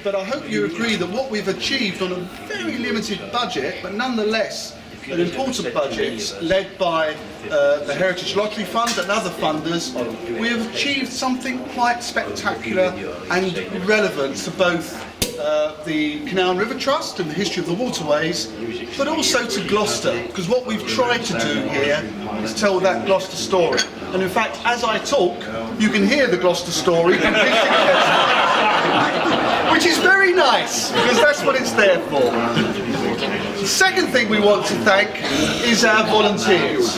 but I hope you agree that what we've achieved on a very limited budget, but nonetheless an important budget led by the Heritage Lottery Fund and other funders, we have achieved something quite spectacular and relevant to both the Canal and River Trust and the history of the waterways, but also to Gloucester, because what we've tried to do here is tell that Gloucester story. And in fact, as I talk, you can hear the Gloucester story, which is very nice, because that's what it's there for. The second thing we want to thank is our volunteers.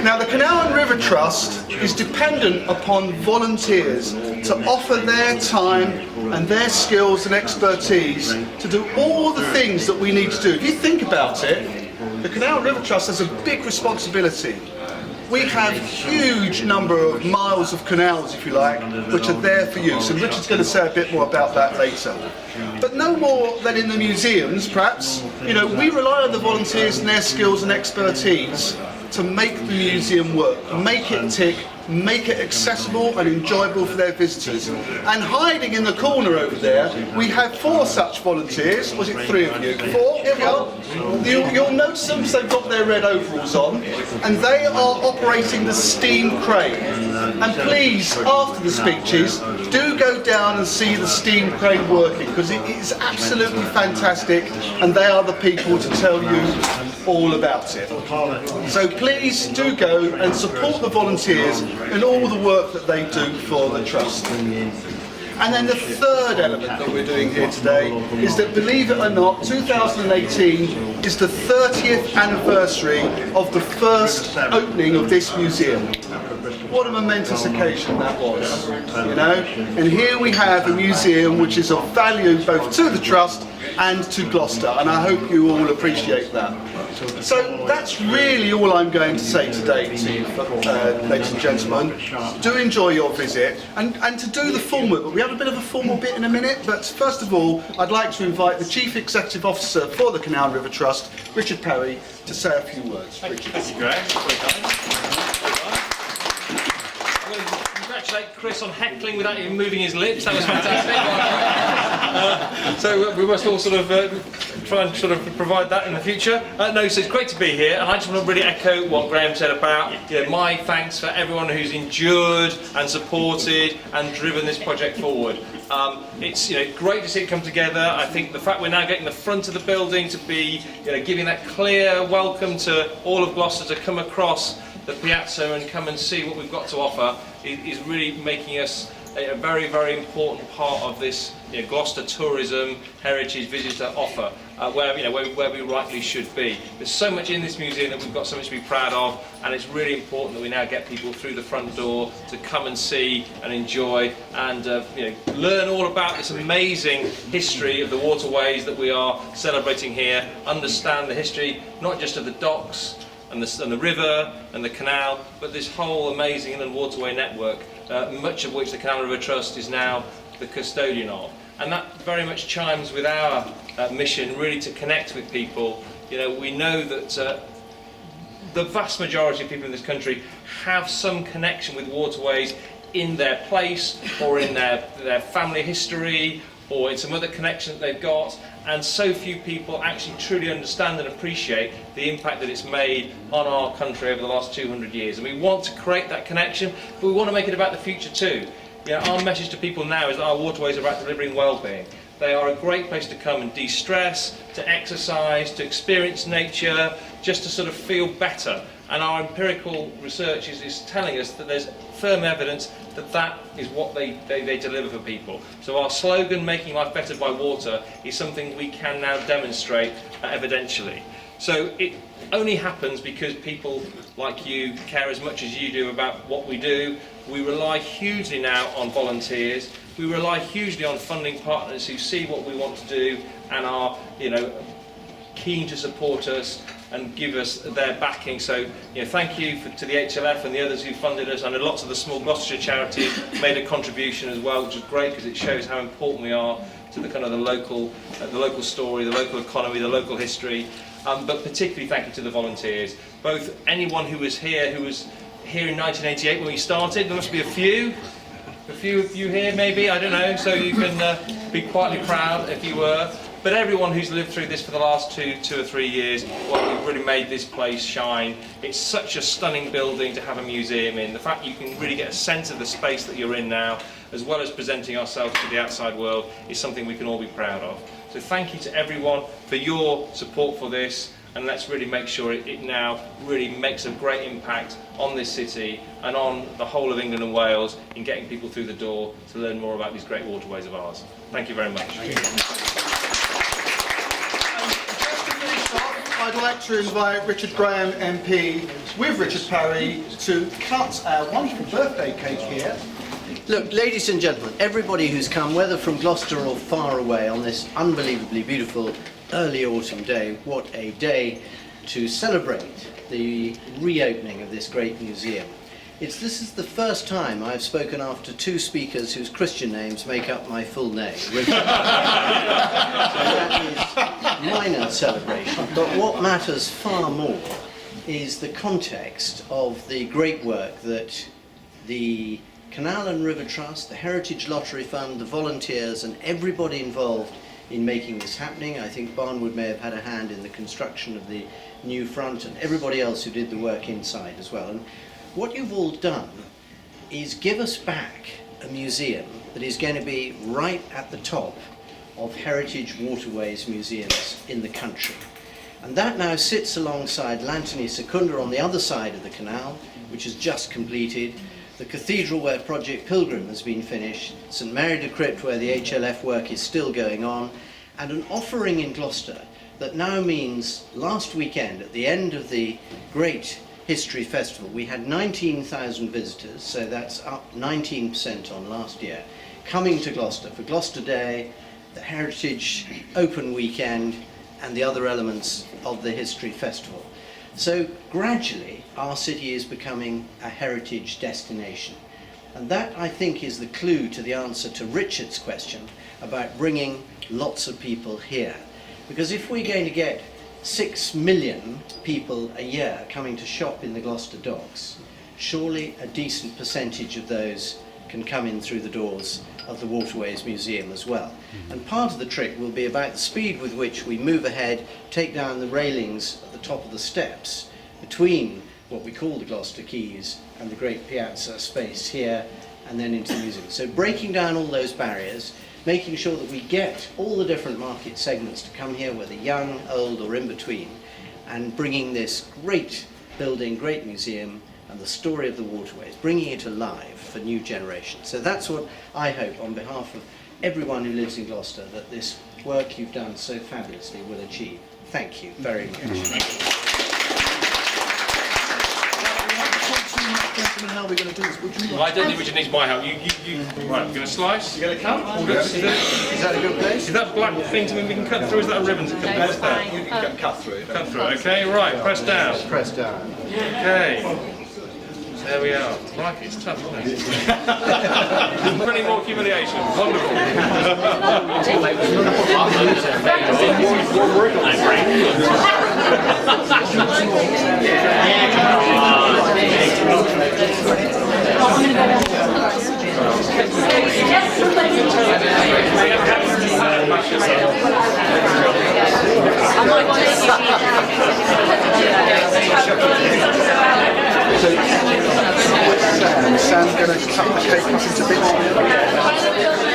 Now, the Canal and River Trust is dependent upon volunteers to offer their time and their skills and expertise to do all the things that we need to do. If you think about it, the Canal and River Trust has a big responsibility. We have a huge number of miles of canals, if you like, which are there for use, and Richard's going to say a bit more about that later. But no more than in the museums, perhaps. You know, we rely on the volunteers and their skills and expertise to make the museum work, make it tick, make it accessible and enjoyable for their visitors. And hiding in the corner over there, we have 4 such volunteers. Was it 3 of you? 4? Here we are. You'll notice them, so they've got their red overalls on, and they are operating the steam crane. And please, after the speeches, do go down and see the steam crane working, because it is absolutely fantastic, and they are the people to tell you all about it. So please do go and support the volunteers in all the work that they do for the Trust. And then the third element that we're doing here today is that, believe it or not, 2018 is the 30th anniversary of the first opening of this museum. What a momentous occasion that was, you know? And here we have a museum which is of value both to the Trust and to Gloucester, and I hope you all appreciate that. So that's really all I'm going to say today to you, ladies and gentlemen. Do enjoy your visit, and to do the formal, but we have a bit of a formal bit in a minute, but first of all, I'd like to invite the Chief Executive Officer for the Canal and River Trust, Richard Parry, to say a few words. Richard. Thank you, Greg. Congratulate Chris on heckling without even moving his lips. That was fantastic. So we must all sort of try and sort of provide that in the future. No, so it's great to be here, and I just want to really echo what Graham said about my thanks for everyone who's endured and supported and driven this project forward. It's great to see it come together. I think the fact we're now getting the front of the building to be giving that clear welcome to all of Gloucester to come across the piazza and come and see what we've got to offer is really making us a very, very important part of this Gloucester tourism heritage visitor offer, where we rightly should be. There's so much in this museum that we've got so much to be proud of, and it's really important that we now get people through the front door to come and see and enjoy and learn all about this amazing history of the waterways that we are celebrating here, understand the history not just of the docks and the river and the canal, but this whole amazing inland waterway network, much of which the Canal and River Trust is now the custodian of. And that very much chimes with our mission, really to connect with people. We know that the vast majority of people in this country have some connection with waterways in their place, or in their family history, or in some other connection that they've got, and so few people actually truly understand and appreciate the impact that it's made on our country over the last 200 years. And we want to create that connection, but we want to make it about the future too. Our message to people now is that our waterways are about delivering well-being. They are a great place to come and de-stress, to exercise, to experience nature, just to sort of feel better. And our empirical research is telling us that there's firm evidence that that is what they deliver for people. So our slogan, making life better by water, is something we can now demonstrate evidentially. So it only happens because people like you care as much as you do about what we do. We rely hugely now on volunteers. We rely hugely on funding partners who see what we want to do and are, keen to support us and give us their backing. So, thank you to the HLF and the others who funded us. I know lots of the small Gloucestershire charities made a contribution as well, which is great because it shows how important we are to the kind of the local story, the local economy, the local history. But particularly thank you to the volunteers, both anyone who was here in 1988 when we started. There must be a few. a few of you here maybe, I don't know, so you can be quietly proud if you were. But everyone who's lived through this for the last two or 3 years, well, we've really made this place shine. It's such a stunning building to have a museum in. The fact you can really get a sense of the space that you're in now, as well as presenting ourselves to the outside world, is something we can all be proud of. So thank you to everyone for your support for this, and let's really make sure it now really makes a great impact on this city and on the whole of England and Wales in getting people through the door to learn more about these great waterways of ours. Thank you very much. I'd like to invite Richard Graham MP with Richard Parry to cut our wonderful birthday cake here. Look, ladies and gentlemen, everybody who's come, whether from Gloucester or far away, on this unbelievably beautiful early autumn day, what a day to celebrate the reopening of this great museum. This is the first time I've spoken after two speakers whose Christian names make up my full name. So that is minor celebration. But what matters far more is the context of the great work that the Canal and River Trust, the Heritage Lottery Fund, the volunteers and everybody involved in making this happening. I think Barnwood may have had a hand in the construction of the new front, and everybody else who did the work inside as well. And what you've all done is give us back a museum that is going to be right at the top of Heritage Waterways museums in the country. And that now sits alongside Lantany Secunda on the other side of the canal, which is just completed, the cathedral where Project Pilgrim has been finished, St Mary de Crypt where the HLF work is still going on, and an offering in Gloucester that now means last weekend at the end of the great History Festival we had 19,000 visitors, so that's up 19% on last year, coming to Gloucester for Gloucester Day, the Heritage Open Weekend and the other elements of the History Festival. So gradually our city is becoming a heritage destination, and that I think is the clue to the answer to Richard's question about bringing lots of people here. Because if we're going to get 6 million people a year coming to shop in the Gloucester Docks, surely a decent percentage of those can come in through the doors of the Waterways Museum as well. And part of the trick will be about the speed with which we move ahead, take down the railings at the top of the steps between what we call the Gloucester Quays and the great piazza space here and then into the museum. So breaking down all those barriers, making sure that we get all the different market segments to come here, whether young, old or in between, and bringing this great building, great museum and the story of the waterways, bringing it alive for new generations. So that's what I hope on behalf of everyone who lives in Gloucester, that this work you've done so fabulously will achieve. Thank you very much. Gentlemen, how are we going to do this? Would you I don't think Richard needs my help. Right, we're going to slice. You're going to cut? Is that a good place? Is that black thing to me we can cut through? Is that a ribbon to cut through? That's fine. You can cut through. Cut through, okay, right, press down. Press down. Okay. There we are. Right, it's tough, isn't it? Plenty more humiliation. Wonderful. Sam's going to cut the cake up into bits.